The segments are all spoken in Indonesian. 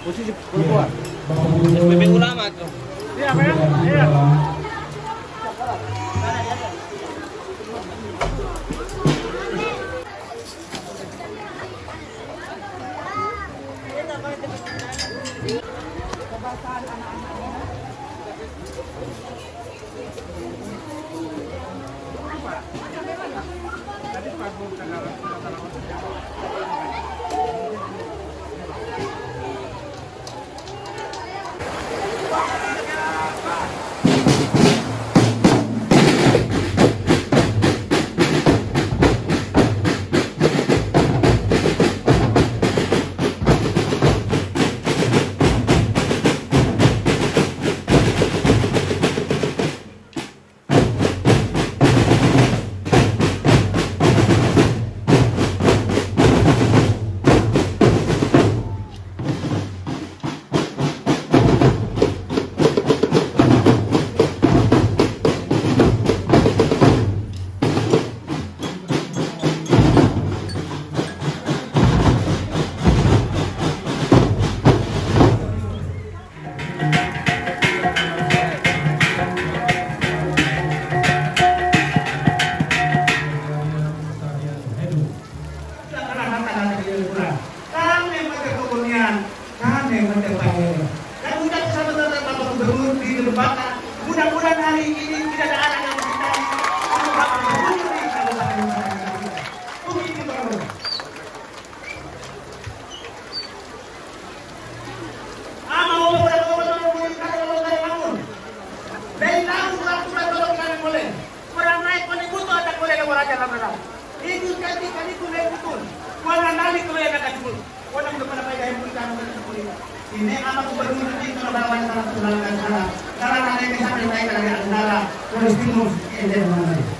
Posisi perempuan. SPP ulama tuh. Iya, Pak. Iya. Mudah-mudahan hari ini tidak ada anak yang kita ini amat gubernur di Surabaya salah tulangan salah. Karena ada yang sampai naik dari antara terus timur ini mana?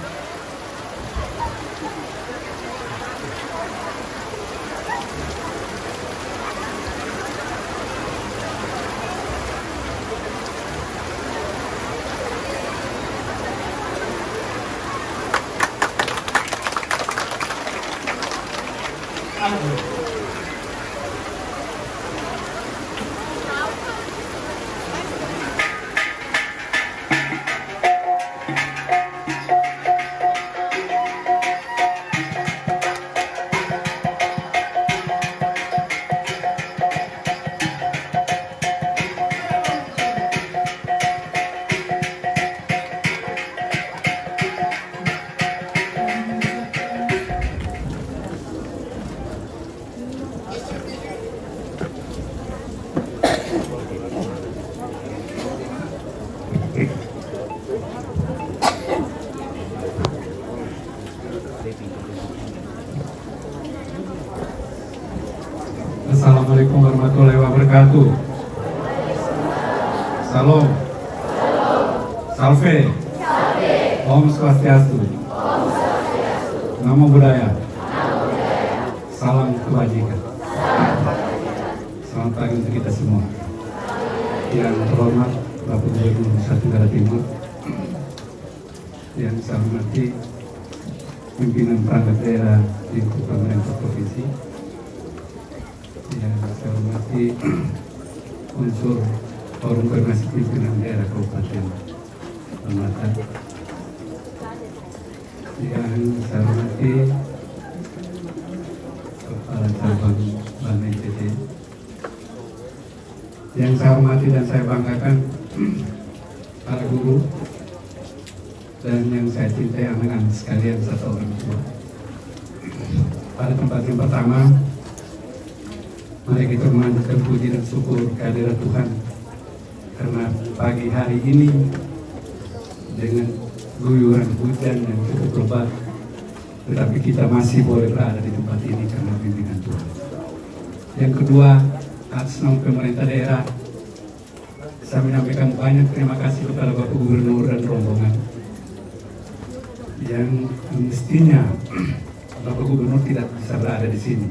Assalamualaikum warahmatullahi wabarakatuh. Salam. Salve. Om Swastiastu. Namo Buddhaya. Salam kebajikan. Selamat pagi untuk kita semua. Yang terhormat Bapak Gubernur Nusa Tenggara Timur, yang saya hormati pimpinan perangkat daerah di pemerintah provinsi, yang saya hormati unsur forum koordinasi pimpinan daerah Kabupaten Pamatan, yang saya hormati kepala cabang Bank NTT, yang saya hormati dan saya banggakan para guru dan yang saya cintai anak-anak sekalian serta orang tua. Pada tempat yang pertama, mari kita memanjatkan puji dan syukur kehadirat Tuhan karena pagi hari ini dengan guyuran hujan yang cukup lebat, tetapi kita masih boleh berada di tempat ini karena bimbingan Tuhan. Yang kedua, atas nama pemerintah daerah, saya menyampaikan banyak terima kasih kepada Bapak Gubernur dan rombongan yang mestinya Bapak Gubernur tidak bisa berada di sini.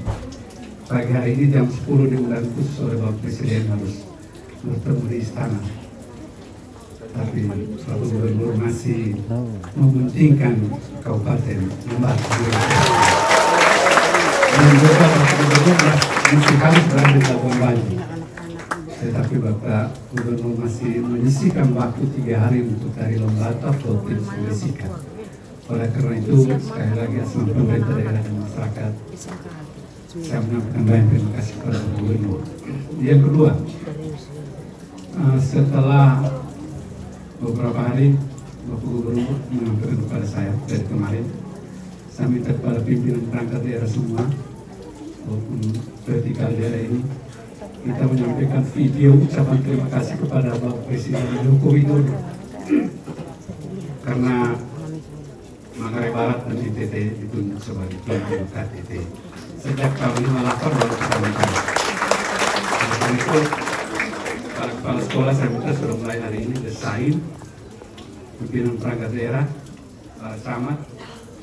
Pagi hari ini jam 10 diundang khusus oleh Bapak Presiden harus bertemu di istana. Tapi Bapak Gubernur masih mementingkan kabupaten membantu. Dan juga Bapak Gubernur masih harus berada di Labuan Bajo. Tetapi Bapak Gubernur masih menyisihkan waktu 3 hari untuk dari Lombata Provinsi Meksika. Oleh karena itu, sekali lagi atas nama pemerintah daerah dan masyarakat, saya menyampaikan banyak terima kasih kepada Bapak Gubernur. Yang kedua, setelah beberapa hari Bapak Gubernur menyampaikan kepada saya dari kemarin, saya minta kepada pimpinan perangkat daerah semua maupun vertikal daerah ini, kita menyampaikan video ucapan terima kasih kepada Bapak Presiden Joko Widodo karena Manggarai Barat dan NTT ditunjuk sebagai pimpinan KTT sejak tahun 58 baru pertama kali. Oleh itu, para kepala sekolah saya minta sudah mulai hari ini desain pimpinan perangkat daerah, para camat,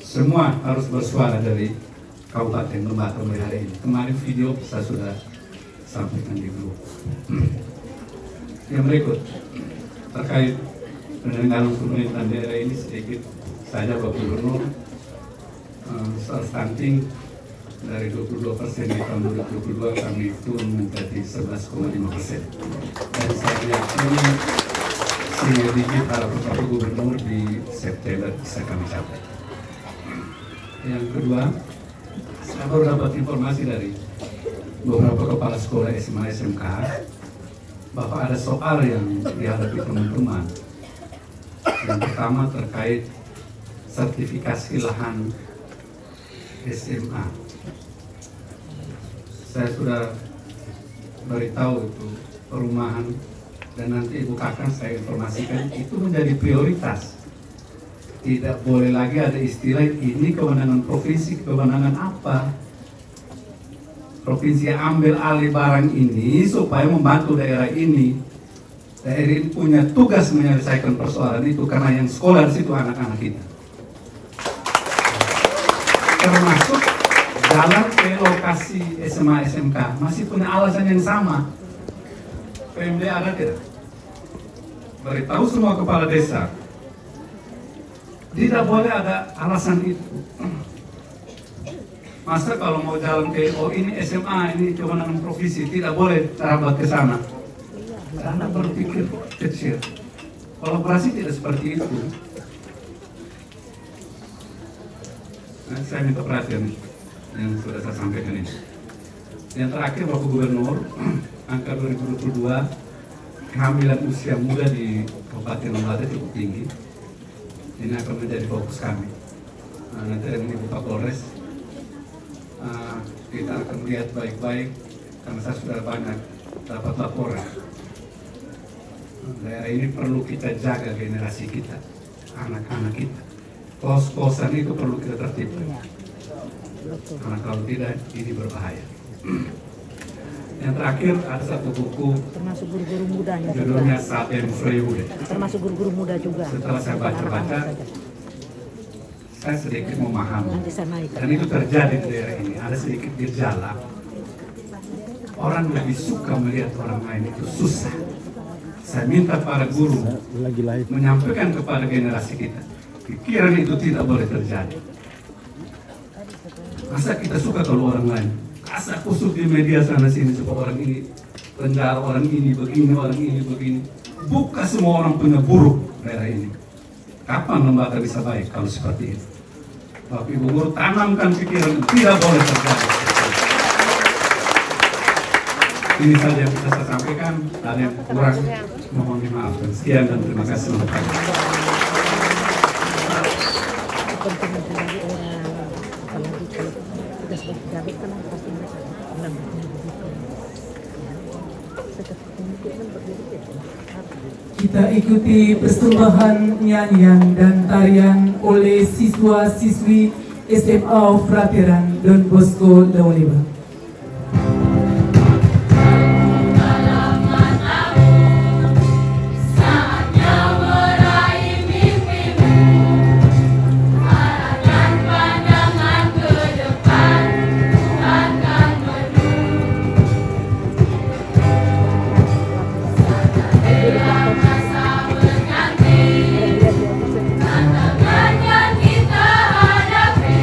semua harus bersuara dari Kabupaten Lombata mulai hari ini. Kemarin video saya sudah sampaikan di grup. Yang berikut terkait penyelenggaraan pemerintahan daerah ini sedikit saja Bapak Gubernur, soal stunting dari 22% di tahun 2022 kami turun menjadi 11,5%. Dan saya yakini single digit para Bapak Gubernur di September bisa kami capai. Yang kedua, saya baru dapat informasi dari beberapa kepala sekolah SMA SMK bahwa ada soal yang dihadapi teman-teman. Yang pertama terkait sertifikasi lahan SMA. Saya sudah beritahu itu perumahan dan nanti Ibu Kakang saya informasikan itu menjadi prioritas. Tidak boleh lagi ada istilah ini kewenangan provinsi, kewenangan apa? Provinsi ambil alih barang ini supaya membantu daerah ini. Daerah ini punya tugas menyelesaikan persoalan itu karena yang sekolah di situ anak-anak kita. Termasuk jalan ke lokasi SMA SMK masih punya alasan yang sama. PMD ada tidak? Beritahu semua kepala desa. Tidak boleh ada alasan itu. Masa kalau mau jalan ke ini SMA, ini kewenangan provinsi, tidak boleh terabat ke sana. Karena berpikir kecil. Kolaborasi tidak seperti itu. Nah, saya minta perhatian yang sudah saya sampaikan ini. Yang terakhir Bapak Gubernur, angka 2022 kehamilan usia muda di Kabupaten Lombata cukup tinggi. Ini akan menjadi fokus kami. Nanti ini Bapak Polres, kita akan lihat baik-baik karena saya sudah banyak dapat laporan. Daerah ini perlu kita jaga generasi kita, anak-anak kita. Kos-kosan itu perlu kita tertibkan. Karena kalau tidak, ini berbahaya. Yang terakhir ada satu buku, termasuk guru-guru mudanya, judulnya Saben Freude. Termasuk guru-guru muda juga. Setelah saya baca-baca, saya sedikit memahami. Dan itu terjadi di daerah ini. Ada sedikit gejala. Orang lebih suka melihat orang lain itu susah. Saya minta para guru menyampaikan kepada generasi kita, pikiran itu tidak boleh terjadi. Masa kita suka kalau orang lain asal kusuk di media sana sini supaya orang ini penjara, orang ini begini, orang ini begini. Bukan semua orang punya buruk daerah ini. Kapan Lombata bisa baik kalau seperti itu? Bapak Ibu Guru tanamkan pikiran tidak boleh terjadi. Ini saja yang bisa saya sampaikan. Ada yang kurang mohon dimaafkan. Sekian dan terima kasih untuk Kita ikuti persembahan nyanyian dan tarian oleh siswa-siswi SMA Frateran Don Bosco Dauleba. Kita hadapi,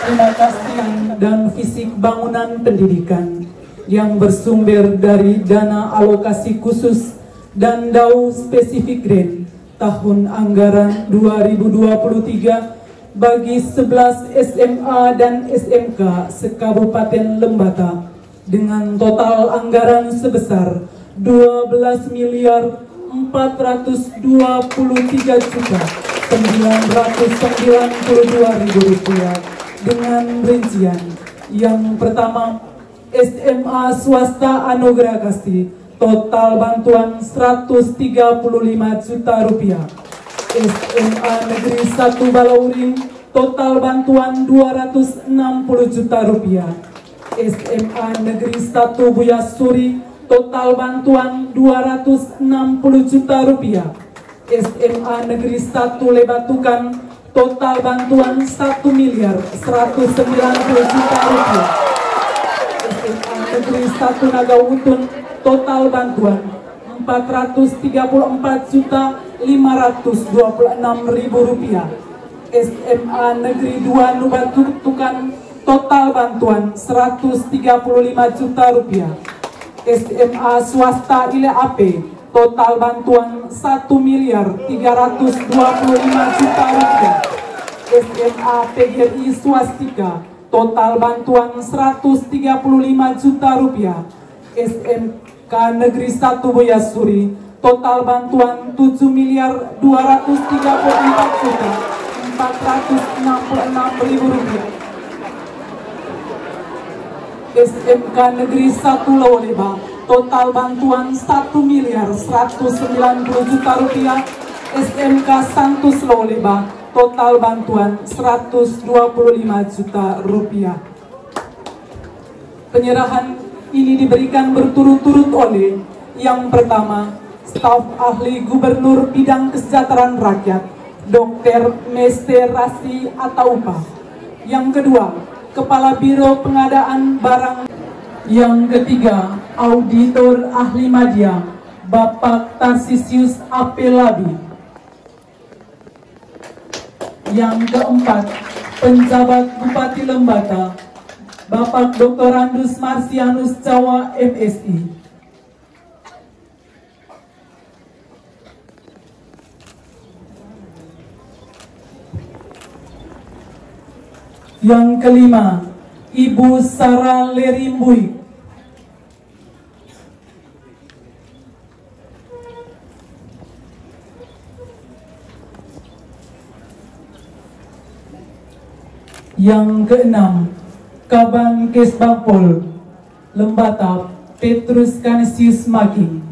pemakaian dan fisik bangunan pendidikan yang bersumber dari dana alokasi khusus dan DAU spesifik grant tahun anggaran 2023 bagi 11 SMA dan SMK se-Kabupaten Lembata dengan total anggaran sebesar 12.043.992.000 rupiah dengan rincian yang pertama SMA swasta Anugerah Kasih total bantuan 135 juta rupiah. SMA Negeri 1 Balauring total bantuan 260 juta rupiah. SMA Negeri 1 Buyasuri total bantuan 260 juta rupiah. SMA Negeri 1 Lebatukan total bantuan 1.190.000.000 rupiah. SMA Negeri 1 Nagautun total bantuan 434.526.000 rupiah. SMA Negeri 2 Nubatukan total bantuan 135 juta rupiah. SMA swasta Ile Ape total bantuan 1.325 juta rupiah. SMA PGRI Swastika total bantuan 135 juta rupiah. SMK Negeri 1 Boyasuri total bantuan 7.234.466.000 rupiah. SMK Negeri 1 Lawaleba total bantuan 1.190 juta rupiah. SMK Santus Lawaleba total bantuan 125 juta rupiah. Penyerahan ini diberikan berturut-turut oleh yang pertama, staf ahli Gubernur Bidang Kesejahteraan Rakyat, Dr. Mesterasi Ataupa. Yang kedua, Kepala Biro Pengadaan Barang. Yang ketiga, Auditor Ahli Madya, Bapak Tarsisius Apelabi. Yang keempat, Penjabat Bupati Lembata, Bapak Dr. Andus Marsianus Jawa MSI. Yang kelima, Ibu Sarah Lerimbui. Yang keenam, Kabang Kesbangpol Lembata Petrus Kanisius Making.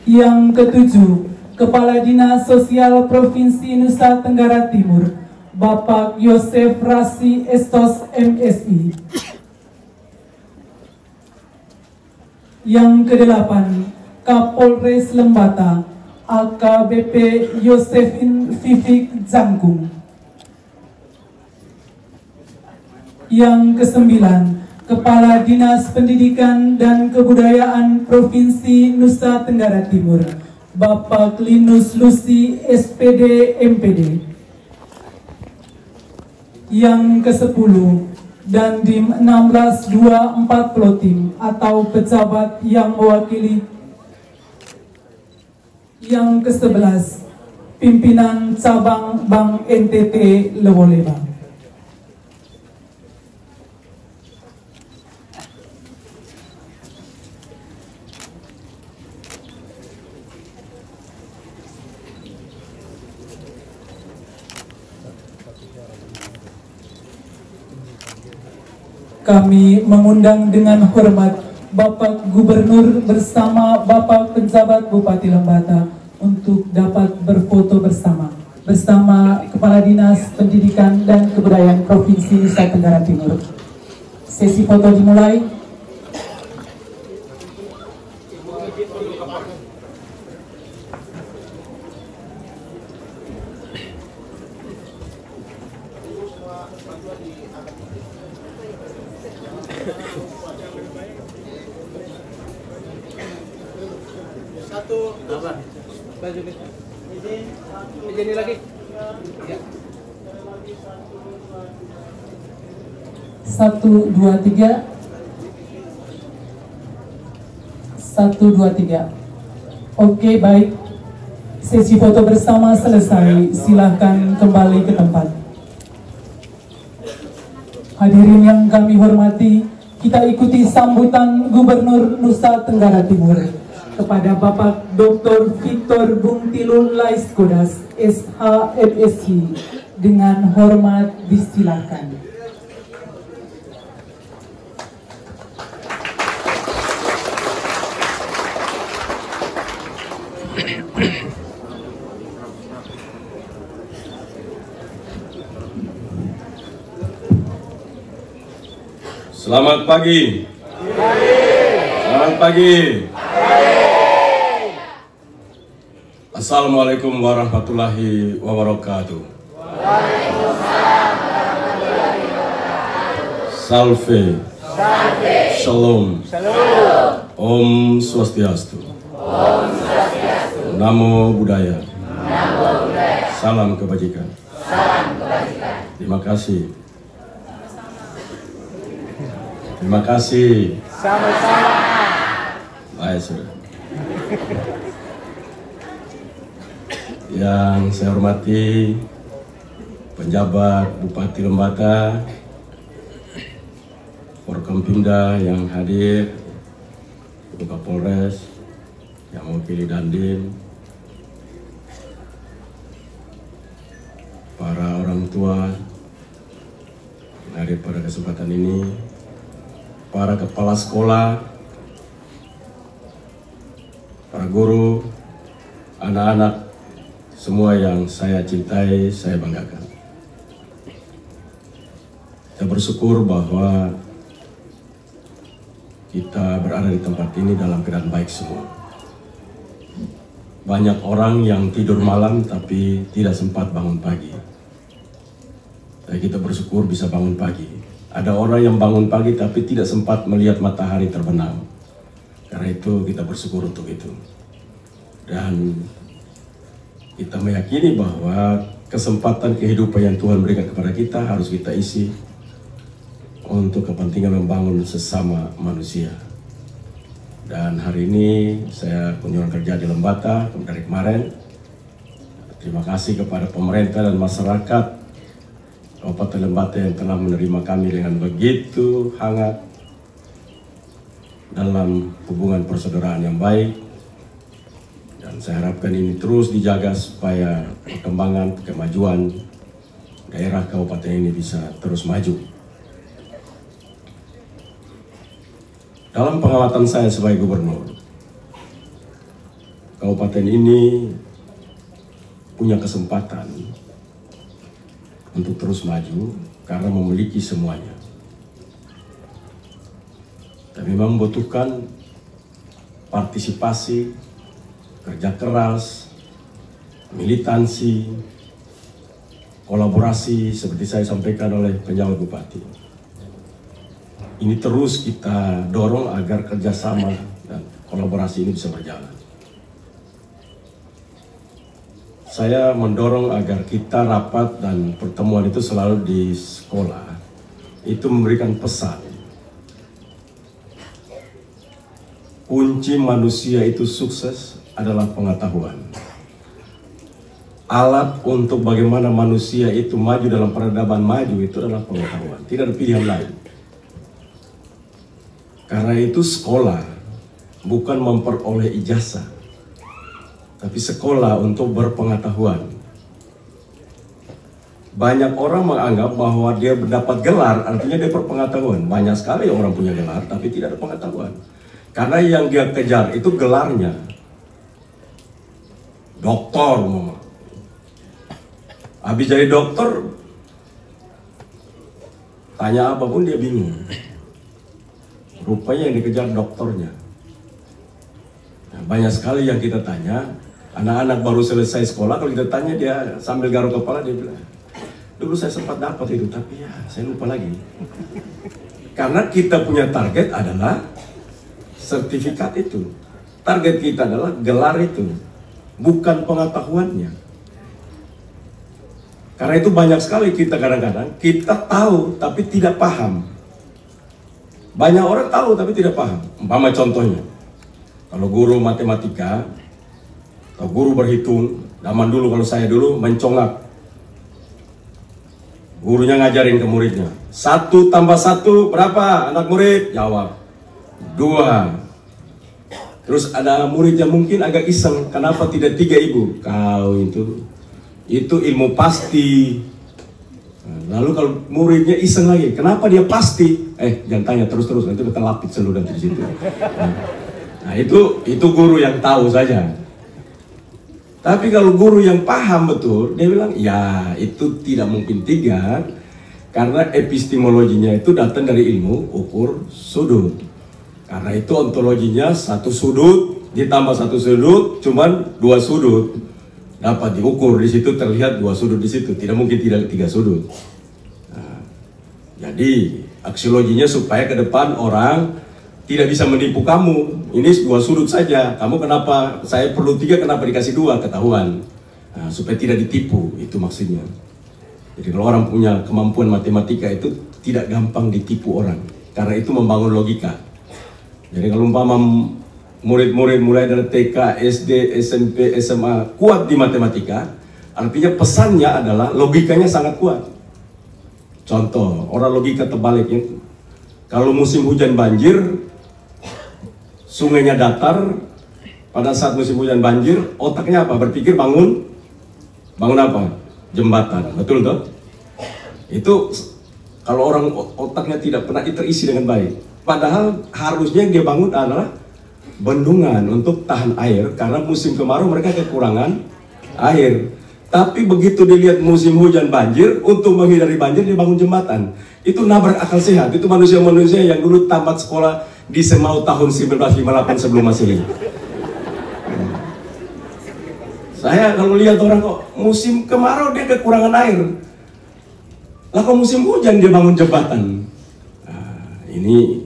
Yang ketujuh, Kepala Dinas Sosial Provinsi Nusa Tenggara Timur, Bapak Yosef Rasi Estos MSI. Yang kedelapan, Kapolres Lembata AKBP Yosefin Vivik Jangkung. Yang kesembilan, Kepala Dinas Pendidikan dan Kebudayaan Provinsi Nusa Tenggara Timur, Bapak Linus Lusi SPD MPD. Yang kesepuluh, Dandim 16240 tim atau pejabat yang mewakili. Yang ke-11, Pimpinan Cabang Bank NTT Lewoleba. Kami mengundang dengan hormat Bapak Gubernur bersama Bapak Penjabat Bupati Lembata untuk dapat berfoto bersama Kepala Dinas Pendidikan dan Kebudayaan Provinsi Nusa Tenggara Timur. Sesi foto dimulai. Satu, baju ini lagi. Satu, dua, tiga. 1, 2, 3. Oke, baik. Sesi foto bersama selesai. Silahkan kembali ke tempat. Hadirin yang kami hormati, kita ikuti sambutan Gubernur Nusa Tenggara Timur kepada Bapak Dr. Victor Bungtilul Laiskodas, SH MSc. Dengan hormat disilakan. Selamat pagi. Selamat pagi. Assalamualaikum warahmatullahi wabarakatuh. Salve. Shalom. Om Swastiastu. Namo Buddhaya. Salam kebajikan. Terima kasih. Terima kasih. Sama-sama. Baik, sudah. Yang saya hormati penjabat Bupati Lembata, Forkompimda yang hadir, Ibu Kapolres yang mewakili Dandim, para orang tua yang hadir pada kesempatan ini, para kepala sekolah, para guru, anak-anak, semua yang saya cintai, saya banggakan. Saya bersyukur bahwa kita berada di tempat ini dalam keadaan baik semua. Banyak orang yang tidur malam tapi tidak sempat bangun pagi. Tapi kita bersyukur bisa bangun pagi. Ada orang yang bangun pagi tapi tidak sempat melihat matahari terbenam. Karena itu kita bersyukur untuk itu. Dan kita meyakini bahwa kesempatan kehidupan yang Tuhan berikan kepada kita harus kita isi untuk kepentingan membangun sesama manusia. Dan hari ini saya kunjungan kerja di Lembata dari kemarin. Terima kasih kepada pemerintah dan masyarakat Kabupaten Lembata yang telah menerima kami dengan begitu hangat dalam hubungan persaudaraan yang baik, dan saya harapkan ini terus dijaga supaya perkembangan kemajuan daerah kabupaten ini bisa terus maju. Dalam pengamatan saya sebagai gubernur, kabupaten ini punya kesempatan untuk terus maju karena memiliki semuanya. Tapi memang membutuhkan partisipasi, kerja keras, militansi, kolaborasi seperti saya sampaikan oleh penjabat bupati. Ini terus kita dorong agar kerjasama dan kolaborasi ini bisa berjalan. Saya mendorong agar kita rapat dan pertemuan itu selalu di sekolah, itu memberikan pesan. Kunci manusia itu sukses adalah pengetahuan. Alat untuk bagaimana manusia itu maju dalam peradaban maju itu adalah pengetahuan, tidak ada pilihan lain. Karena itu sekolah bukan memperoleh ijazah, tapi sekolah untuk berpengetahuan. Banyak orang menganggap bahwa dia mendapat gelar artinya dia berpengetahuan. Banyak sekali orang punya gelar tapi tidak ada pengetahuan. Karena yang dia kejar itu gelarnya. Doktor, mama. Habis jadi dokter, tanya apapun dia bingung. Rupanya yang dikejar doktornya. Nah, banyak sekali yang kita tanya, anak-anak baru selesai sekolah, kalau kita tanya dia sambil garuk kepala dia bilang, dulu saya sempat dapat itu, tapi ya saya lupa lagi. Karena kita punya target adalah sertifikat itu. Target kita adalah gelar itu, bukan pengetahuannya. Karena itu banyak sekali kita kadang-kadang kita tahu tapi tidak paham. Banyak orang tahu tapi tidak paham. Umpama contohnya, kalau guru matematika atau guru berhitung, zaman dulu kalau saya dulu mencongak, gurunya ngajarin ke muridnya, 1 tambah 1 berapa? Anak murid jawab 2. Terus ada murid yang mungkin agak iseng, kenapa tidak 3 ibu? Kau itu ilmu pasti. Lalu kalau muridnya iseng lagi, kenapa dia pasti? Jangan tanya terus-terus, nanti kita lapit seluruh di situ. Nah itu guru yang tahu saja. Tapi kalau guru yang paham betul, dia bilang, ya itu tidak mungkin 3, karena epistemologinya itu datang dari ilmu ukur sudut. Karena itu ontologinya 1 sudut ditambah 1 sudut, cuman 2 sudut dapat diukur. Di situ terlihat 2 sudut di situ, tidak mungkin tidak 3 sudut. Nah, jadi aksiologinya supaya ke depan orang tidak bisa menipu kamu. Ini 2 sudut saja. Kamu kenapa? Saya perlu 3, kenapa dikasih 2? Ketahuan. Nah, supaya tidak ditipu, itu maksudnya. Jadi kalau orang punya kemampuan matematika itu tidak gampang ditipu orang. Karena itu membangun logika. Jadi kalau umpama murid-murid mulai dari TK, SD, SMP, SMA kuat di matematika, artinya pesannya adalah logikanya sangat kuat. Contoh, orang logika terbaliknya, kalau musim hujan banjir, sungainya datar, pada saat musim hujan banjir, otaknya apa? Berpikir bangun apa? Jembatan, betul toh? Itu kalau orang otaknya tidak pernah terisi dengan baik. Padahal harusnya yang dia bangun adalah bendungan untuk tahan air, karena musim kemarau mereka kekurangan air. Tapi begitu dilihat musim hujan banjir, untuk menghindari banjir dia bangun jembatan. Itu nabrak akal sehat. Itu manusia-manusia yang dulu tamat sekolah di Semau tahun 1958 sebelum Masehi. Saya kalau lihat orang kok musim kemarau dia kekurangan air, lah kok musim hujan dia bangun jembatan. Nah,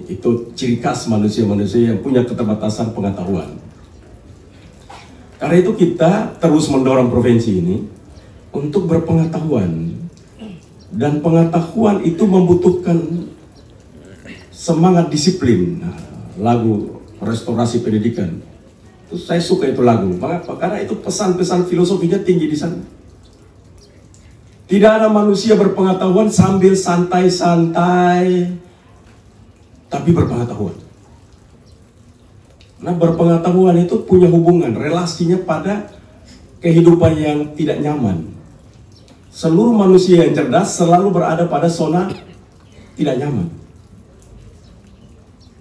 itu ciri khas manusia-manusia yang punya keterbatasan pengetahuan. Karena itu kita terus mendorong provinsi ini untuk berpengetahuan, dan pengetahuan itu membutuhkan semangat disiplin. Nah, lagu restorasi pendidikan itu saya suka itu lagu. Mengapa? Karena itu pesan-pesan filosofinya tinggi di sana. Tidak ada manusia berpengetahuan sambil santai-santai, tapi berpengetahuan. Nah, berpengetahuan itu punya hubungan, relasinya pada kehidupan yang tidak nyaman. Seluruh manusia yang cerdas selalu berada pada zona tidak nyaman.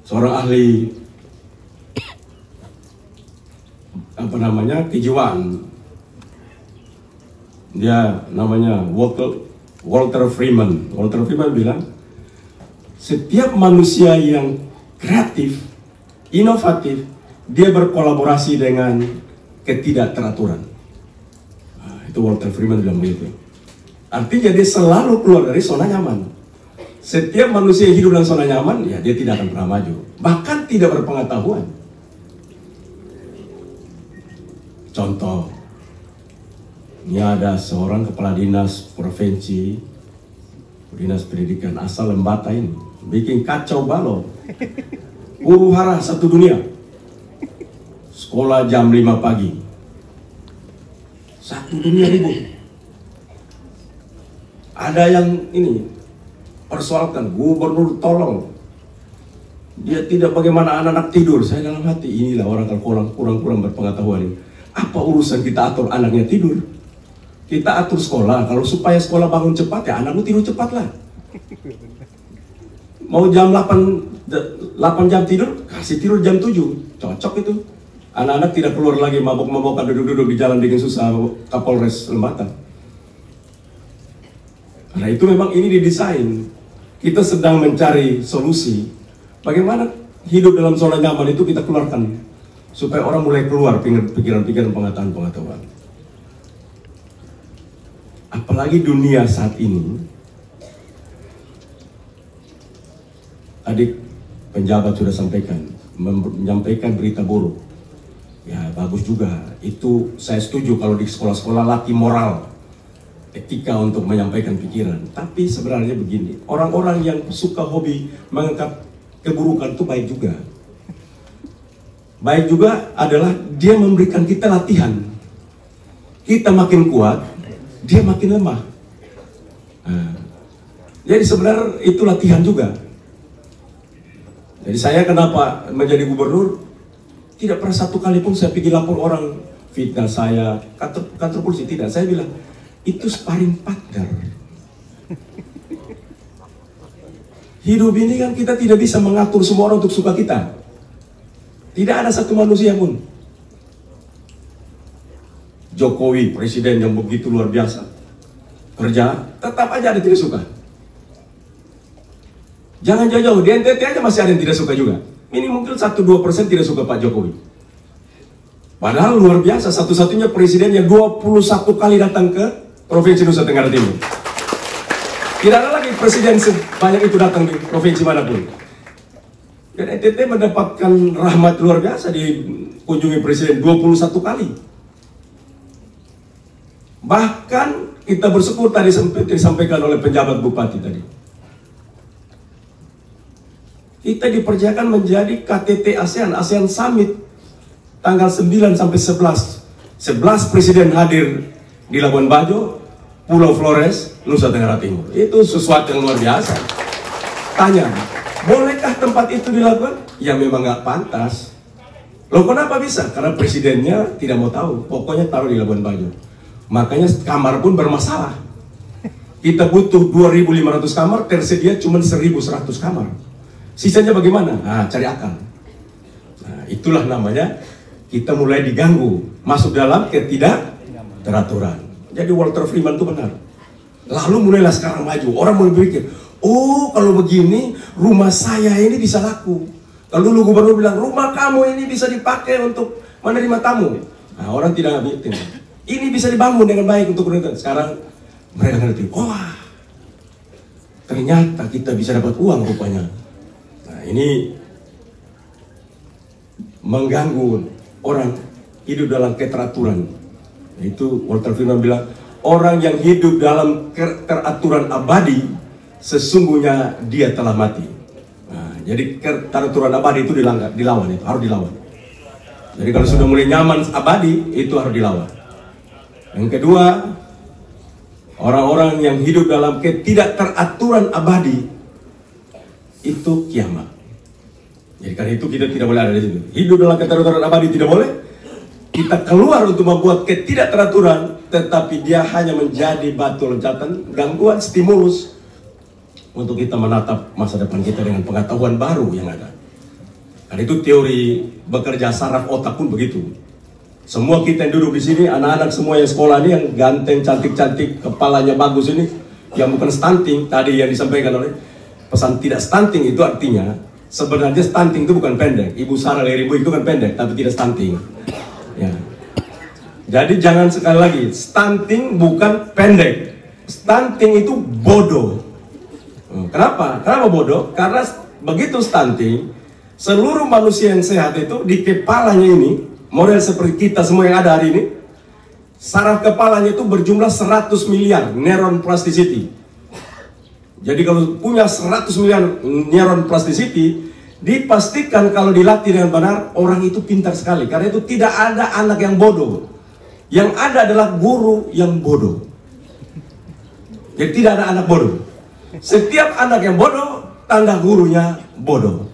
Seorang ahli kejiwaan, dia namanya Walter Freeman. Walter Freeman bilang, setiap manusia yang kreatif, inovatif, dia berkolaborasi dengan ketidakteraturan. Nah, itu Walter Freeman bilang begitu. Artinya dia selalu keluar dari zona nyaman. Setiap manusia yang hidup dalam zona nyaman, ya dia tidak akan pernah maju. Bahkan tidak berpengetahuan. Contoh, ini ada seorang kepala dinas provinsi, dinas pendidikan asal Lembata ini, bikin kacau balau. Huru hara satu dunia. Sekolah jam 5 pagi. Satu dunia ribut. Ada yang ini persoalkan, gubernur tolong, dia tidak bagaimana anak-anak tidur. Saya dalam hati, inilah orang kalau kurang berpengetahuan ini. Apa urusan kita atur anaknya tidur? Kita atur sekolah, kalau supaya sekolah bangun cepat, ya anakmu tidur cepatlah. Mau jam 8 jam tidur, kasih tidur jam 7. Cocok itu. Anak-anak tidak keluar lagi mabok-mabokan, duduk-duduk di jalan bikin susah Kapolres Lembata. Nah, itu memang ini didesain. Kita sedang mencari solusi. Bagaimana hidup dalam zona nyaman itu kita keluarkan, supaya orang mulai keluar pikiran-pikiran pengetahuan. Apalagi dunia saat ini, adik penjabat sudah menyampaikan berita buruk. Ya bagus juga, itu saya setuju kalau di sekolah-sekolah latih moral. etika untuk menyampaikan pikiran. Tapi sebenarnya begini, orang-orang yang suka hobi mengangkat keburukan itu baik juga. Baik juga adalah dia memberikan kita latihan. Kita makin kuat, dia makin lemah. Nah, jadi sebenarnya itu latihan juga. Jadi saya kenapa menjadi gubernur, tidak pernah satu kali pun saya pergi lapor orang fitnah saya, kantor polisi, tidak. Saya bilang, itu sparring partner. Hidup ini kan kita tidak bisa mengatur semua orang untuk suka kita. Tidak ada satu manusia pun. Jokowi, presiden yang begitu luar biasa, kerja, tetap aja ada yang tidak suka. Jangan jauh-jauh, di NTT aja masih ada yang tidak suka juga. Ini mungkin 1-2% tidak suka Pak Jokowi. Padahal luar biasa, satu-satunya presiden yang 21 kali datang ke Provinsi Nusa Tenggara Timur. Tidak ada lagi presiden sebanyak itu datang di provinsi manapun. Dan NTT mendapatkan rahmat luar biasa dikunjungi presiden 21 kali. Bahkan kita bersyukur tadi disampaikan oleh penjabat bupati tadi. Kita dipercayakan menjadi KTT ASEAN Summit tanggal 9 sampai 11. 11 presiden hadir di Labuan Bajo, Pulau Flores, Nusa Tenggara Timur. Itu sesuatu yang luar biasa. Tanya, bolehkah tempat itu dilakukan? Ya memang nggak pantas. Loh kenapa bisa? Karena presidennya tidak mau tahu. Pokoknya taruh di Labuan Bajo. Makanya kamar pun bermasalah. Kita butuh 2.500 kamar, tersedia cuma 1.100 kamar. Sisanya bagaimana? Nah, cari akal. Nah, itulah namanya kita mulai diganggu, masuk dalam ketidakteraturan. Jadi Walter Freeman itu benar. Lalu mulailah sekarang maju. Orang mulai berpikir, oh kalau begini rumah saya ini bisa laku. Kalau dulu gubernur bilang rumah kamu ini bisa dipakai untuk menerima tamu. Nah, orang tidak ngerti. Ini bisa dibangun dengan baik untuk mereka. Sekarang mereka ngerti. Wah, ternyata kita bisa dapat uang rupanya. Nah, ini mengganggu orang hidup dalam keteraturan. Itu Walter Freeman bilang, orang yang hidup dalam keteraturan abadi, sesungguhnya dia telah mati. Nah, jadi keteraturan abadi itu dilawan, itu harus dilawan. Jadi kalau sudah mulai nyaman abadi, itu harus dilawan. Yang kedua, orang-orang yang hidup dalam ketidakteraturan abadi, itu kiamat. Jadi karena itu kita tidak boleh ada di situ. Hidup dalam keteraturan abadi tidak boleh. Kita keluar untuk membuat ketidakteraturan, tetapi dia hanya menjadi batu loncatan, gangguan, stimulus untuk kita menatap masa depan kita dengan pengetahuan baru yang ada. Karena itu teori bekerja saraf otak pun begitu. Semua kita yang duduk di sini, anak-anak semua yang sekolah ini, yang ganteng, cantik-cantik, kepalanya bagus ini, yang bukan stunting, tadi yang disampaikan oleh pesan tidak stunting itu artinya sebenarnya stunting itu bukan pendek. Ibu Sarah Leribu itu kan pendek, tapi tidak stunting. Ya. Jadi jangan sekali lagi, stunting bukan pendek. Stunting itu bodoh. Kenapa? Kenapa bodoh? Karena begitu stunting, seluruh manusia yang sehat itu di kepalanya ini, model seperti kita semua yang ada hari ini, saraf kepalanya itu berjumlah 100 miliar neuron plasticity. Jadi kalau punya 100 miliar neuron plasticity, dipastikan kalau dilatih dengan benar, orang itu pintar sekali. Karena itu tidak ada anak yang bodoh. Yang ada adalah guru yang bodoh. Jadi tidak ada anak bodoh. Setiap anak yang bodoh, tanda gurunya bodoh.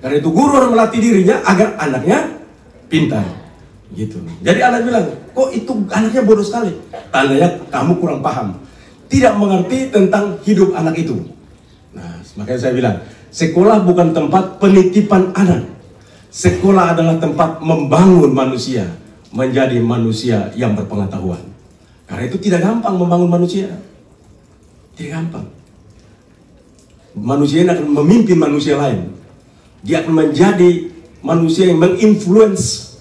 Karena itu guru harus melatih dirinya agar anaknya pintar. Gitu. Jadi anak bilang, kok itu anaknya bodoh sekali? Tandanya kamu kurang paham. Tidak mengerti tentang hidup anak itu. Nah, makanya saya bilang, sekolah bukan tempat penitipan anak. Sekolah adalah tempat membangun manusia menjadi manusia yang berpengetahuan. Karena itu tidak gampang membangun manusia. Tidak gampang. Manusia ini akan memimpin manusia lain. Dia akan menjadi manusia yang menginfluence,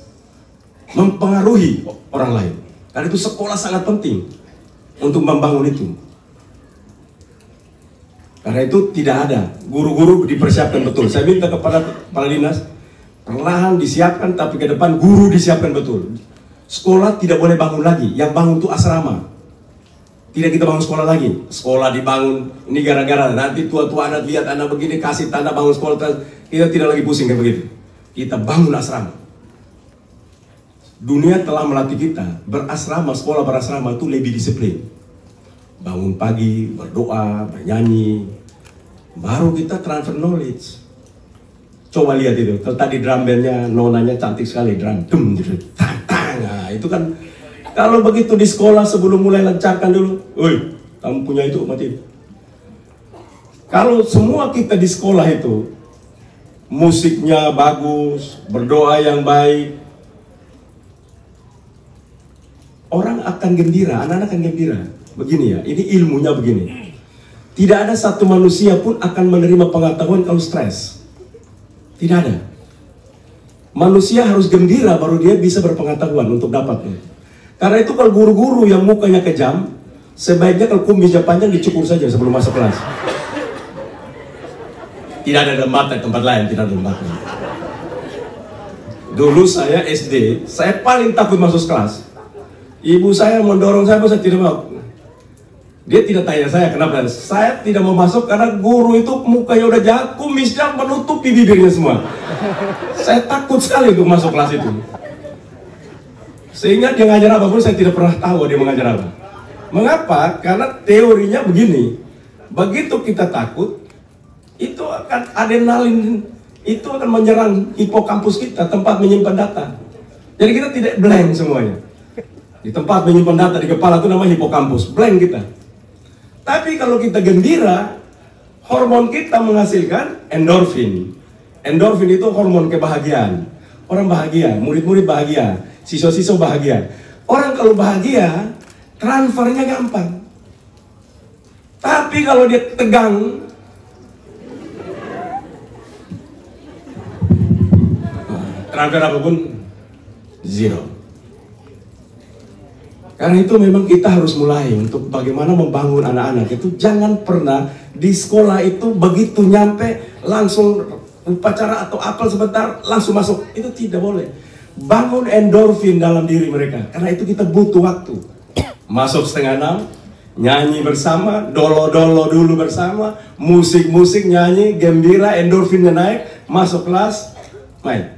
mempengaruhi orang lain. Karena itu sekolah sangat penting untuk membangun itu. Karena itu tidak ada, guru-guru dipersiapkan betul. Saya minta kepada kepala dinas, perlahan disiapkan, tapi ke depan guru disiapkan betul. Sekolah tidak boleh bangun lagi, yang bangun itu asrama. Tidak kita bangun sekolah lagi. Sekolah dibangun, ini gara-gara nanti tua-tua anak lihat anak begini, kasih tanda bangun sekolah. Kita tidak lagi pusing kayak begitu. Kita bangun asrama. Dunia telah melatih kita, berasrama, sekolah berasrama itu lebih disiplin. Bangun pagi, berdoa, bernyanyi, baru kita transfer knowledge. Coba lihat itu, kalau tadi drum bandnya, nonanya cantik sekali, drum, gitu, nah, itu kan, kalau begitu di sekolah sebelum mulai lancarkan dulu, woi, kamu punya itu, mati. Kalau semua kita di sekolah itu, musiknya bagus, berdoa yang baik, orang akan gembira, anak-anak akan gembira. Begini ya, ini ilmunya begini. Tidak ada satu manusia pun akan menerima pengetahuan kalau stres. Tidak ada. Manusia harus gembira baru dia bisa berpengetahuan untuk dapatnya. Karena itu kalau guru-guru yang mukanya kejam, sebaiknya kalau kumisnya panjang dicukur saja sebelum masuk kelas. Tidak ada tempat lain, tidak ada tempat lain. Dulu saya SD, saya paling takut masuk kelas. Ibu saya mendorong saya tidak mau. Dia tidak tanya saya kenapa. Saya tidak mau masuk karena guru itu mukanya udah jahat, kumisnya menutupi bibirnya semua. Saya takut sekali untuk masuk kelas itu. Sehingga dia ngajar apapun saya tidak pernah tahu dia mengajar apa. Mengapa? Karena teorinya begini. Begitu kita takut, itu akan adrenalin, itu akan menyerang hipokampus kita, tempat menyimpan data. Jadi kita tidak blank semuanya. Di tempat menyimpan data di kepala itu namanya hipokampus, blank kita. Tapi kalau kita gembira, hormon kita menghasilkan endorfin. Endorfin itu hormon kebahagiaan. Orang bahagia, murid-murid bahagia, siswa-siswa bahagia. Orang kalau bahagia, transfernya gampang. Tapi kalau dia tegang, transfer apapun, zero. Karena itu memang kita harus mulai untuk bagaimana membangun anak-anak itu. Jangan pernah di sekolah itu begitu nyampe langsung upacara atau apel sebentar langsung masuk. Itu tidak boleh. Bangun endorfin dalam diri mereka. Karena itu kita butuh waktu. Masuk 5:30, nyanyi bersama, dolo-dolo dulu bersama, musik-musik, nyanyi, gembira, endorfinnya naik, masuk kelas, main.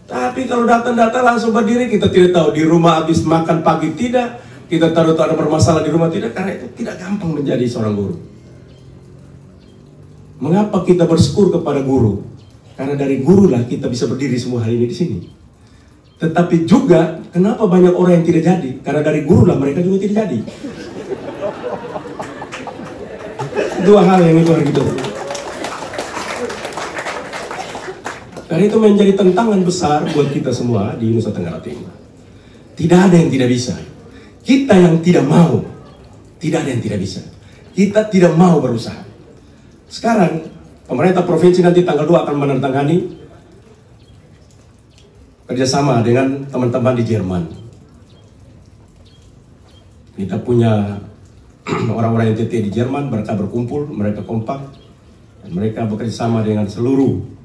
Tapi kalau datang-datang langsung berdiri, kita tidak tahu di rumah habis makan pagi tidak, kita tahu ada bermasalah di rumah tidak, karena itu tidak gampang menjadi seorang guru. Mengapa kita bersyukur kepada guru? Karena dari guru lah kita bisa berdiri semua hari ini di sini. Tetapi juga kenapa banyak orang yang tidak jadi? Karena dari guru lah mereka juga tidak jadi. Dua hal yang itu harus kita. Karena itu menjadi tantangan besar buat kita semua di Nusa Tenggara Timur. Tidak ada yang tidak bisa. Kita yang tidak mau, tidak ada yang tidak bisa. Kita tidak mau berusaha. Sekarang, pemerintah provinsi nanti tanggal 2 akan menandatangani kerjasama dengan teman-teman di Jerman. Kita punya orang-orang NTT di Jerman, mereka berkumpul, mereka kompak, dan mereka bekerjasama dengan seluruh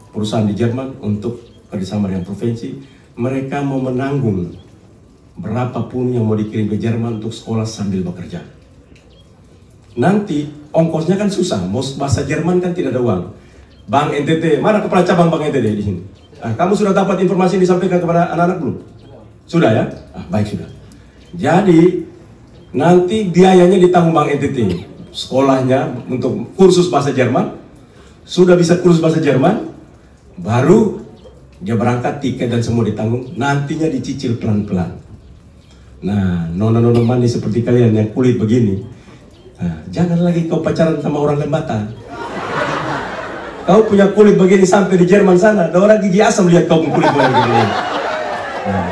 perusahaan di Jerman untuk kerjasama dengan provinsi. Mereka mau menanggung berapapun yang mau dikirim ke Jerman untuk sekolah sambil bekerja. Nanti ongkosnya kan susah, mau bahasa Jerman kan tidak ada uang. Bank NTT, mana kepala cabang Bank NTT di sini? Nah, kamu sudah dapat informasi yang disampaikan kepada anak-anak belum? Sudah ya? Baik sudah. Jadi nanti biayanya ditanggung Bank NTT. Sekolahnya untuk kursus bahasa Jerman, sudah bisa kursus bahasa Jerman, baru dia berangkat, tiket dan semua ditanggung, nantinya dicicil pelan-pelan. Nah, nona-nona manis seperti kalian yang kulit begini, nah, jangan lagi kau pacaran sama orang lembatan. Kau punya kulit begini sampai di Jerman sana, ada orang gigi asam lihat kau punya kulit begini. Nah,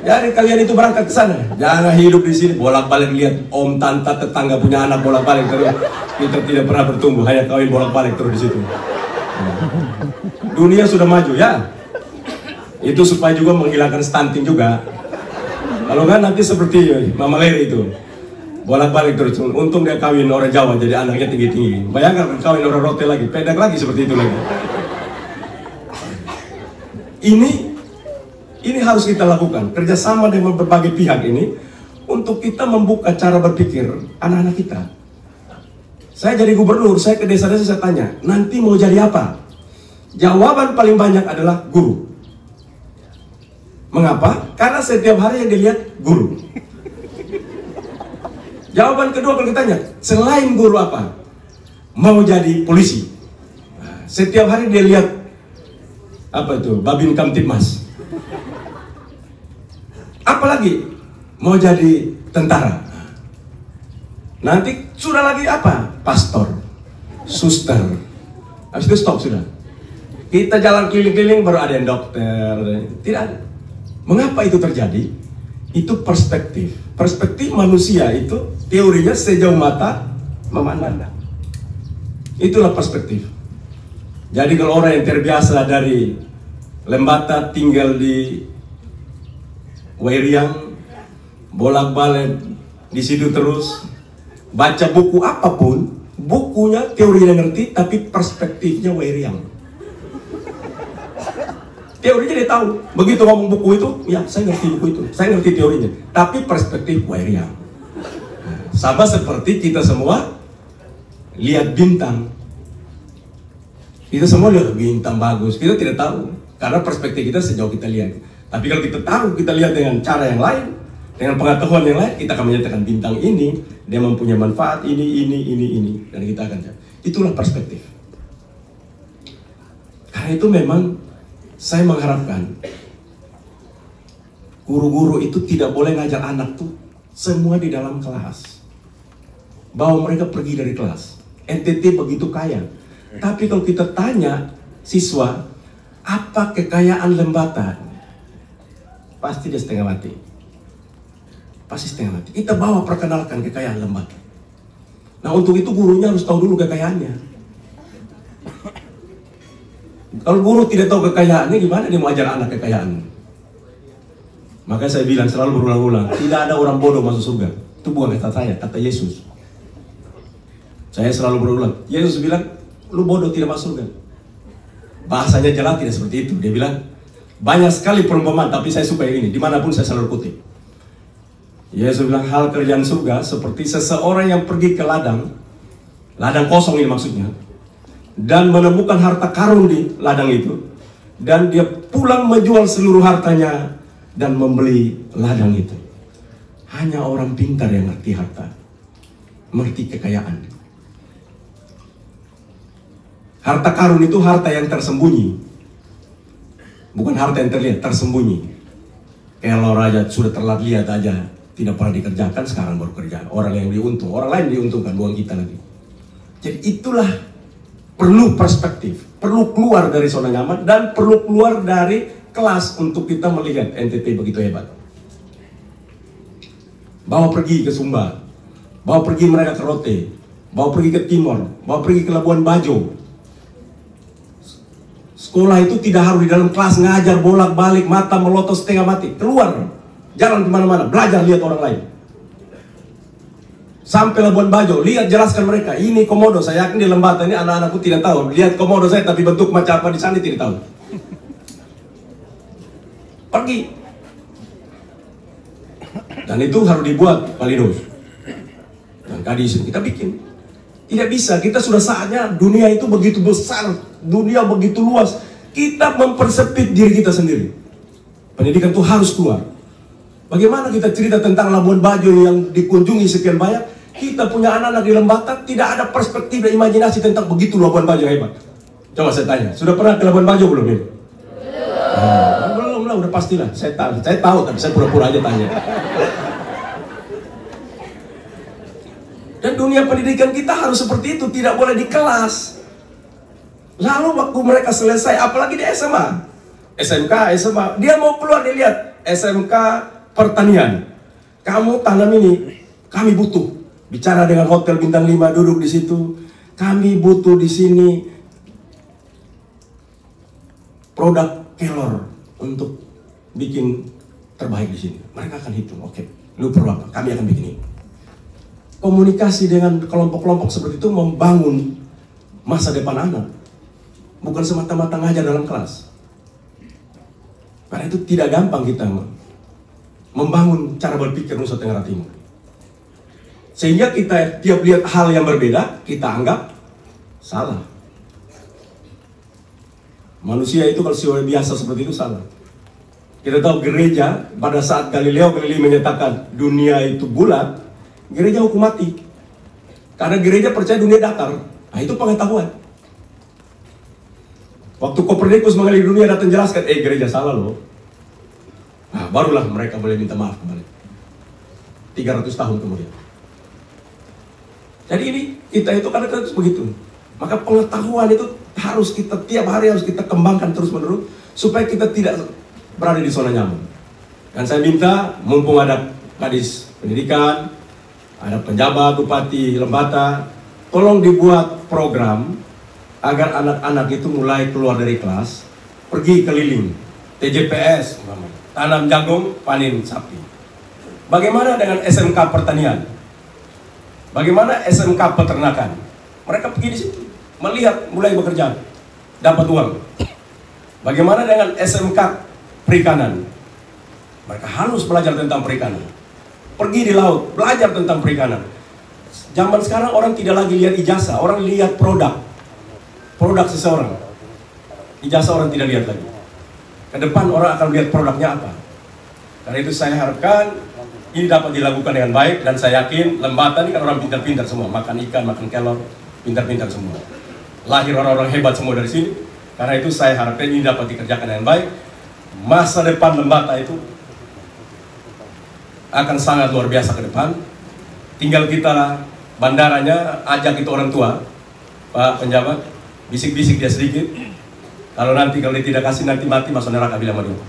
jadi kalian itu berangkat ke sana, jangan hidup di sini bolak-balik lihat om tante tetangga punya anak bolak-balik terus. Kita tidak pernah bertumbuh, hanya kawin bolak-balik terus di situ. Dunia sudah maju ya, itu supaya juga menghilangkan stunting juga. Kalau kan nanti seperti Mama Leri itu bolak-balik terus. Untung dia kawin orang Jawa jadi anaknya tinggi-tinggi. Bayangkan kawin orang Rote lagi, pendek lagi seperti itu lagi. Ini Ini harus kita lakukan, kerjasama dengan berbagai pihak ini, untuk kita membuka cara berpikir anak-anak kita. Saya jadi gubernur, saya ke desa-desa, saya tanya, nanti mau jadi apa? Jawaban paling banyak adalah guru. Mengapa? Karena setiap hari yang dilihat guru. Jawaban kedua kalau ditanya, selain guru apa? Mau jadi polisi. Nah, setiap hari dia lihat apa itu? Babin Kamtibmas. Apalagi mau jadi tentara. Nanti sudah lagi apa? Pastor, suster. Habis itu stop sudah. Kita jalan keliling-keliling baru ada yang dokter. Tidak ada. Mengapa itu terjadi? Itu perspektif. Perspektif manusia itu teorinya sejauh mata memandang. Itulah perspektif. Jadi kalau orang yang terbiasa dari Lembata tinggal di Wairiang, bolak-balik di situ terus, baca buku apapun, bukunya teorinya ngerti, tapi perspektifnya Wairiang. Teorinya dia tahu, begitu ngomong buku itu, ya saya ngerti buku itu, saya ngerti teorinya, tapi perspektif Wairiang. Sama seperti kita semua lihat bintang. Kita semua lihat bintang bagus, kita tidak tahu, karena perspektif kita sejauh kita lihat. Tapi kalau kita tahu, kita lihat dengan cara yang lain, dengan pengetahuan yang lain, kita akan menyatakan bintang ini, dia mempunyai manfaat ini, dan kita akan cari. Itulah perspektif. Karena itu memang saya mengharapkan guru-guru itu tidak boleh ngajar anak tuh semua di dalam kelas. Bawa mereka pergi dari kelas. NTT begitu kaya. Tapi kalau kita tanya siswa, apa kekayaan Lembata? Pasti dia setengah mati. Pasti setengah mati. Kita bawa perkenalkan kekayaan Lembata. Nah untuk itu gurunya harus tahu dulu kekayaannya. Kalau guru tidak tahu kekayaannya, gimana dia mau ajar anak kekayaan? Maka saya bilang selalu berulang-ulang, tidak ada orang bodoh masuk surga. Itu bukan kata saya, kata Yesus. Saya selalu berulang. Yesus bilang, lu bodoh tidak masuk surga. Bahasanya jelas tidak seperti itu. Dia bilang, banyak sekali perumpamaan, tapi saya suka yang ini. Dimanapun saya selalu kutip. Yesus bilang, hal kerjaan surga seperti seseorang yang pergi ke ladang kosong ini maksudnya, dan menemukan harta karun di ladang itu, dan dia pulang menjual seluruh hartanya dan membeli ladang itu. Hanya orang pintar yang ngerti harta, mengerti kekayaan. Harta karun itu harta yang tersembunyi, bukan harta yang terlihat, tersembunyi. Kalau raja sudah terlihat aja, tidak pernah dikerjakan, sekarang baru kerja. Orang yang diuntung, orang lain diuntungkan, bukan kita lagi. Jadi itulah perlu perspektif, perlu keluar dari zona nyaman, dan perlu keluar dari kelas untuk kita melihat NTT begitu hebat. Bawa pergi ke Sumba, bawa pergi mereka ke Rote, bawa pergi ke Timor, bawa pergi ke Labuan Bajo. Sekolah itu tidak harus di dalam kelas ngajar bolak-balik, mata melotot setengah mati. Keluar, jalan kemana-mana, belajar lihat orang lain. Sampai Labuan Bajo, lihat jelaskan mereka. Ini komodo, saya yakin di Lembata ini anak-anakku tidak tahu. Lihat komodo saya, tapi bentuk macam apa di sana tidak tahu. Pergi. Dan itu harus dibuat Palidos. Dan Kadis kita bikin. Tidak bisa, kita sudah saatnya, dunia itu begitu besar, dunia begitu luas, kita mempersempit diri kita sendiri. Pendidikan itu harus keluar. Bagaimana kita cerita tentang Labuan Bajo yang dikunjungi sekian banyak, kita punya anak-anak di Lembata, tidak ada perspektif dan imajinasi tentang begitu Labuan Bajo hebat. Coba saya tanya, sudah pernah ke Labuan Bajo belum ini? Belum lah, udah pastilah, saya tahu, tapi saya pura-pura aja tanya. Dan dunia pendidikan kita harus seperti itu, tidak boleh di kelas. Lalu waktu mereka selesai, apalagi di SMA, SMK, SMA, dia mau keluar, dia lihat SMK pertanian. Kamu tanam ini, kami butuh. Bicara dengan hotel bintang 5 duduk di situ, kami butuh di sini produk kelor untuk bikin terbaik di sini. Mereka akan hitung, oke, lu perlu apa? Kami akan bikin ini. Komunikasi dengan kelompok-kelompok seperti itu membangun masa depan anak, bukan semata-mata ngajar dalam kelas. Karena itu tidak gampang kita membangun cara berpikir Nusa Tenggara Timur. Sehingga kita tiap lihat hal yang berbeda, kita anggap salah. Manusia itu kalau sudah biasa seperti itu salah. Kita tahu gereja pada saat Galileo Galilei menyatakan dunia itu bulat, gereja hukum mati. Karena gereja percaya dunia datar. Nah itu pengetahuan. Waktu Kopernikus mengelilingi dunia datang jelaskan, gereja salah loh. Nah barulah mereka boleh minta maaf kembali. 300 tahun kemudian. Jadi ini kita itu kadang-kadang begitu. Maka pengetahuan itu harus kita tiap hari harus kita kembangkan terus menerus supaya kita tidak berada di zona nyaman. Dan saya minta, mumpung ada kadis pendidikan, ada penjabat bupati Lembata, tolong dibuat program agar anak-anak itu mulai keluar dari kelas, pergi keliling TJPS, tanam jagung, panen sapi. Bagaimana dengan SMK pertanian? Bagaimana SMK peternakan? Mereka pergi di situ, melihat, mulai bekerja, dapat uang. Bagaimana dengan SMK perikanan? Mereka harus belajar tentang perikanan. Pergi di laut, belajar tentang perikanan. Zaman sekarang orang tidak lagi lihat ijazah, orang lihat produk seseorang. Ijazah orang tidak lihat lagi. Ke depan orang akan lihat produknya apa. Karena itu saya harapkan ini dapat dilakukan dengan baik, dan saya yakin Lembata ini kan orang pintar-pintar semua, makan ikan, makan kelor, pintar-pintar semua. Lahir orang-orang hebat semua dari sini. Karena itu saya harapkan ini dapat dikerjakan dengan baik. Masa depan Lembata itu akan sangat luar biasa ke depan. Tinggal kita bandaranya ajak itu orang tua, Pak penjabat, bisik-bisik dia sedikit. Kalau dia tidak kasih nanti mati masuk neraka bilang sama dia.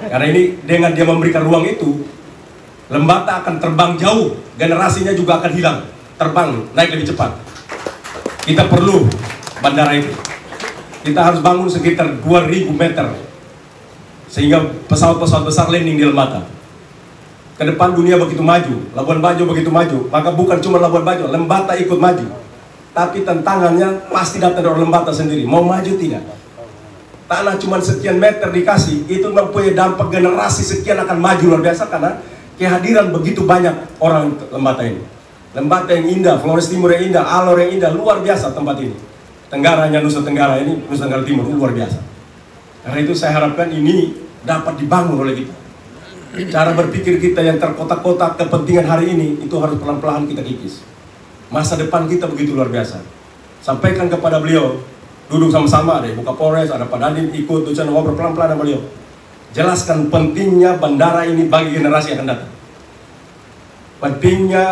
Karena ini dengan dia memberikan ruang itu, Lembata akan terbang jauh, generasinya juga akan hilang, terbang naik lebih cepat. Kita perlu bandara itu. Kita harus bangun sekitar 2000 meter sehingga pesawat-pesawat besar landing di Lembata. Ke depan dunia begitu maju, Labuan Bajo begitu maju, maka bukan cuma Labuan Bajo, Lembata ikut maju. Tapi tantangannya pasti datang dari Lembata sendiri, mau maju tidak. Tanah cuma sekian meter dikasih, itu mempunyai dampak generasi sekian akan maju luar biasa karena kehadiran begitu banyak orang Lembata ini. Lembata yang indah, Flores Timur yang indah, Alor yang indah, luar biasa tempat ini. Tenggaranya Nusa Tenggara ini, Nusa Tenggara Timur luar biasa. Karena itu saya harapkan ini dapat dibangun oleh kita. Cara berpikir kita yang terkotak-kotak kepentingan hari ini itu harus pelan-pelan kita kikis. Masa depan kita begitu luar biasa. Sampaikan kepada beliau, duduk sama-sama, ada Ibu Kapolres, ada Pak Dandim ikut, tujuan ngobrol pelan-pelan sama beliau. Jelaskan pentingnya bandara ini bagi generasi yang akan datang. Pentingnya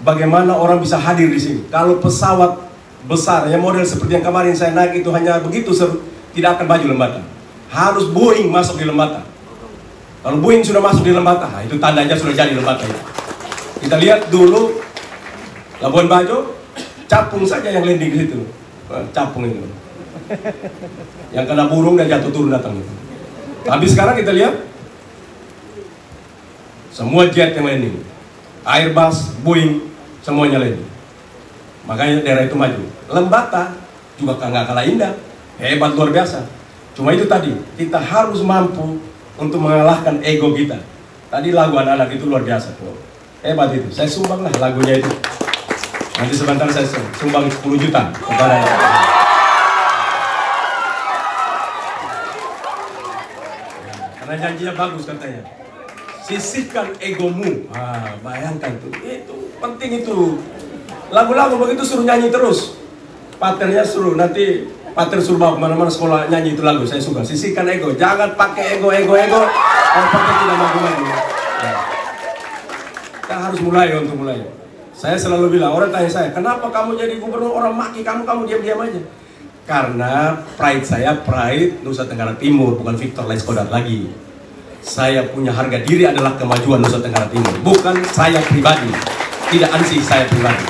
bagaimana orang bisa hadir di sini. Kalau pesawat besar, yang model seperti yang kemarin saya naik itu hanya begitu seru, tidak akan maju Lembata. Harus Boeing masuk di Lembata. Kalau Boeing sudah masuk di Lembata, nah itu tandanya sudah jadi Lembata itu. Kita lihat dulu Labuan Bajo, capung saja yang landing di situ, capung itu. Yang kena burung dan jatuh turun datang itu. Tapi sekarang kita lihat semua jet yang landing, Airbus, Boeing, semuanya landing. Makanya daerah itu maju. Lembata juga nggak kalah indah, hebat luar biasa. Cuma itu tadi, kita harus mampu untuk mengalahkan ego kita. Tadi lagu anak-anak itu luar biasa tuh. Hebat itu, saya sumbang lah lagunya itu. Nanti sebentar saya sumbang 10 juta kepada karena janjinya bagus katanya. Sisihkan egomu. Bayangkan tuh, itu penting itu. Lagu-lagu begitu suruh nyanyi terus. Paternya suruh, nanti pater suruh bawa kemana-mana sekolah nyanyi itu lagu. Saya suka, sisihkan ego. Jangan pakai ego. Kalau pakai tidak maju-maju. Kita harus mulai untuk mulai. Saya selalu bilang, orang tanya saya, kenapa kamu jadi gubernur, orang maki kamu diam-diam aja. Karena pride saya, pride Nusa Tenggara Timur, bukan Victor Laiskodat lagi. Saya punya harga diri adalah kemajuan Nusa Tenggara Timur, bukan saya pribadi. Tidak ansih saya pribadi.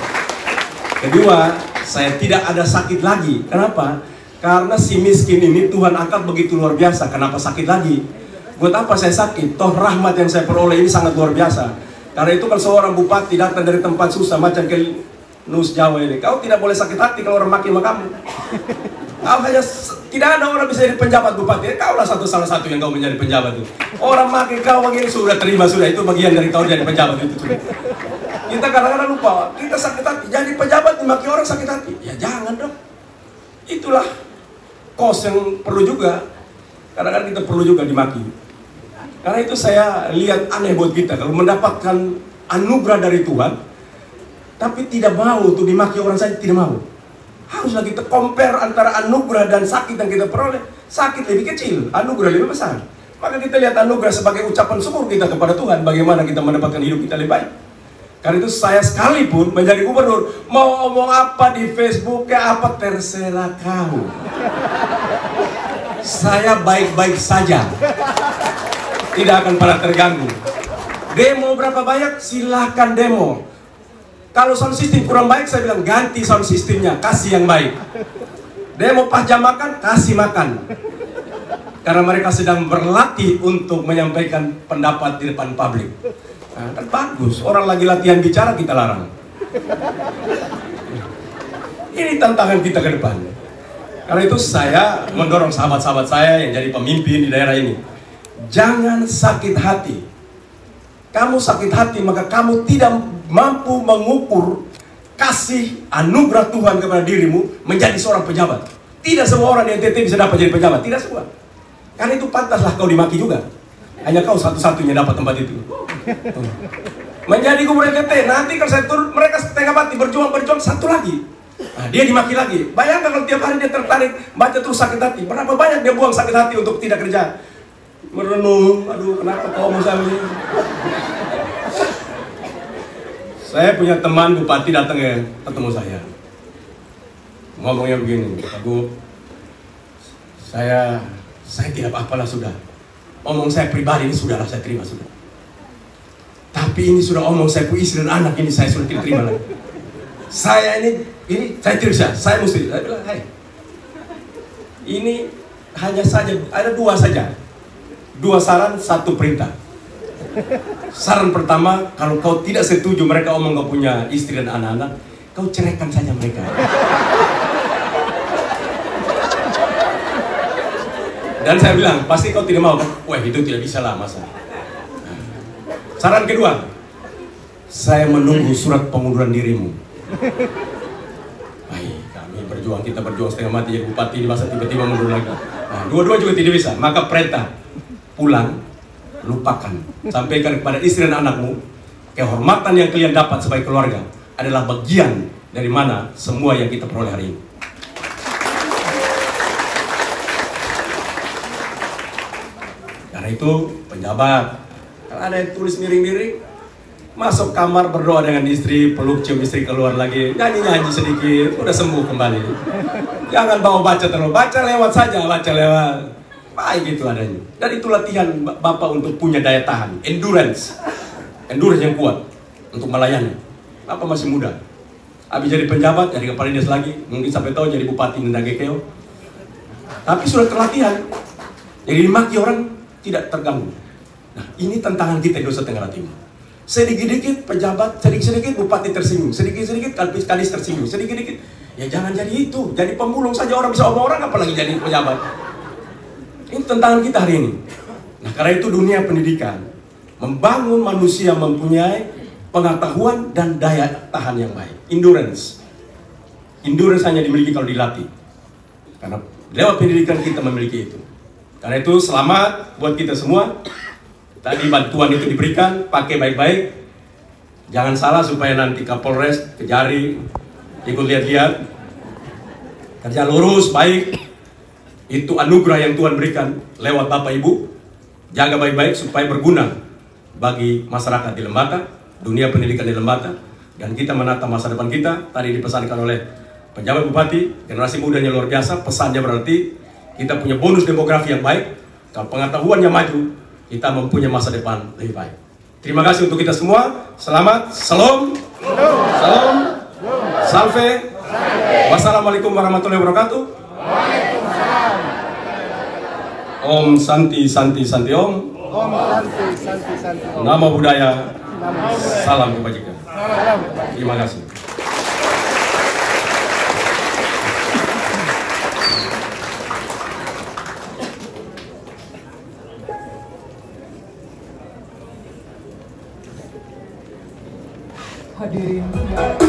Kedua, saya tidak ada sakit lagi. Kenapa? Karena si miskin ini Tuhan angkat begitu luar biasa. Kenapa sakit lagi? Buat apa saya sakit? Toh rahmat yang saya peroleh ini sangat luar biasa. Karena itu kalau seorang bupati datang dari tempat susah macam ke Nus Jawa ini, kau tidak boleh sakit hati kalau orang maki sama kamu. Tidak ada orang bisa jadi penjabat bupati. Kaulah salah satu yang kau menjadi penjabat itu. Orang makin kau begini sudah terima sudah, itu bagian dari kau jadi penjabat itu sudah. Kita kadang-kadang lupa, kita sakit hati. Jadi pejabat dimaki orang sakit hati. Ya jangan dong. Itulah kos yang perlu juga. Kadang-kadang kita perlu juga dimaki. Karena itu saya lihat aneh buat kita kalau mendapatkan anugerah dari Tuhan, tapi tidak mau untuk dimaki orang saja, tidak mau. Haruslah kita compare antara anugerah dan sakit yang kita peroleh. Sakit lebih kecil, anugerah lebih besar. Maka kita lihat anugerah sebagai ucapan syukur kita kepada Tuhan. Bagaimana kita mendapatkan hidup kita lebih baik. Karena itu saya sekalipun menjadi gubernur, mau ngomong apa di Facebook, kayak apa terserah kau. Saya baik-baik saja, tidak akan pernah terganggu. Demo berapa banyak, silahkan demo. Kalau sound system kurang baik, saya bilang ganti sound systemnya, kasih yang baik. Demo pas jam makan, kasih makan. Karena mereka sedang berlatih untuk menyampaikan pendapat di depan publik. Nah, kan bagus, orang lagi latihan bicara kita larang. Ini tantangan kita ke depan. Karena itu saya mendorong sahabat-sahabat saya yang jadi pemimpin di daerah ini. Jangan sakit hati. Kamu sakit hati maka kamu tidak mampu mengukur kasih anugerah Tuhan kepada dirimu menjadi seorang pejabat. Tidak semua orang di NTT bisa dapat jadi pejabat, tidak semua. Karena itu pantaslah kau dimaki juga. Hanya kau satu-satunya dapat tempat itu. Menjadi gubernur NTT, nanti kalau saya turun mereka setengah mati berjuang satu lagi. Nah, dia dimaki lagi. Bayangkan kalau tiap hari dia tertarik baca terus sakit hati. Berapa banyak dia buang sakit hati untuk tidak kerja. Merenung, aduh kenapa kau mau sampai. Saya punya teman bupati datang ya ketemu saya. Ngomongnya begini, Pak Gub, saya tidak apalah sudah. Omong saya pribadi ini sudahlah saya terima sudah. Tapi ini sudah omong saya punya istri dan anak ini saya sudah tidak terima lagi. Saya ini saya tidak bisa, saya mesti. Saya bilang, hai, ini hanya saja ada dua saja. Dua saran, satu perintah. Saran pertama, kalau kau tidak setuju mereka omong kau punya istri dan anak-anak, kau ceraikan saja mereka. Dan saya bilang, pasti kau tidak mau kan? Wah, itu tidak bisa lah masa. Saran kedua, saya menunggu surat pengunduran dirimu. Baik, kami berjuang, kita berjuang setengah mati jadi bupati di masa tiba-tiba mundur lagi. Nah, dua-dua juga tidak bisa, maka perintah, pulang, lupakan, sampaikan kepada istri dan anakmu, kehormatan yang kalian dapat sebagai keluarga adalah bagian dari mana semua yang kita peroleh hari ini. Karena itu penjabat, kalau ada yang tulis miring-miring, masuk kamar berdoa dengan istri, peluk cium istri, keluar lagi, nyanyi-nyanyi sedikit, udah sembuh kembali. Jangan bawa baca terlalu, baca lewat saja, baca lewat. Baik itu adanya. Dan itu latihan Bapak untuk punya daya tahan, endurance yang kuat untuk melayani. Bapak masih muda. Habis jadi penjabat, jadi kepala dinas lagi, mungkin sampai tahu jadi bupati Nandagekeo. Tapi sudah terlatihan. Jadi dimaki orang tidak terganggu. Nah, ini tantangan kita di Nusa Tenggara Timur. Sedikit-sedikit pejabat, sedikit-sedikit bupati tersinggung, sedikit-sedikit kadis tersinggung, sedikit-sedikit. Ya jangan jadi itu, jadi pemulung saja orang bisa omong orang, apalagi jadi pejabat. Ini tantangan kita hari ini. Nah, karena itu dunia pendidikan membangun manusia mempunyai pengetahuan dan daya tahan yang baik. Endurance hanya dimiliki kalau dilatih. Karena lewat pendidikan kita memiliki itu. Karena itu selamat buat kita semua. Tadi bantuan itu diberikan, pakai baik-baik. Jangan salah supaya nanti Kapolres, Kejari, ikut lihat-lihat. Kerja lurus, baik. Itu anugerah yang Tuhan berikan lewat Bapak Ibu. Jaga baik-baik supaya berguna bagi masyarakat di Lembata, dunia pendidikan di Lembata, dan kita menata masa depan kita. Tadi dipesankan oleh penjabat bupati, generasi mudanya luar biasa. Pesannya berarti kita punya bonus demografi yang baik. Kalau pengetahuannya maju, kita mempunyai masa depan lebih baik. Terima kasih untuk kita semua. Selamat, salam, salve. Wassalamualaikum warahmatullahi wabarakatuh. Om Santi Santi Santi Om. Om Santi Santi Santi Om. Nama budaya. Salam kebajikan. Terima kasih. Hadirin yang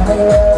Hello.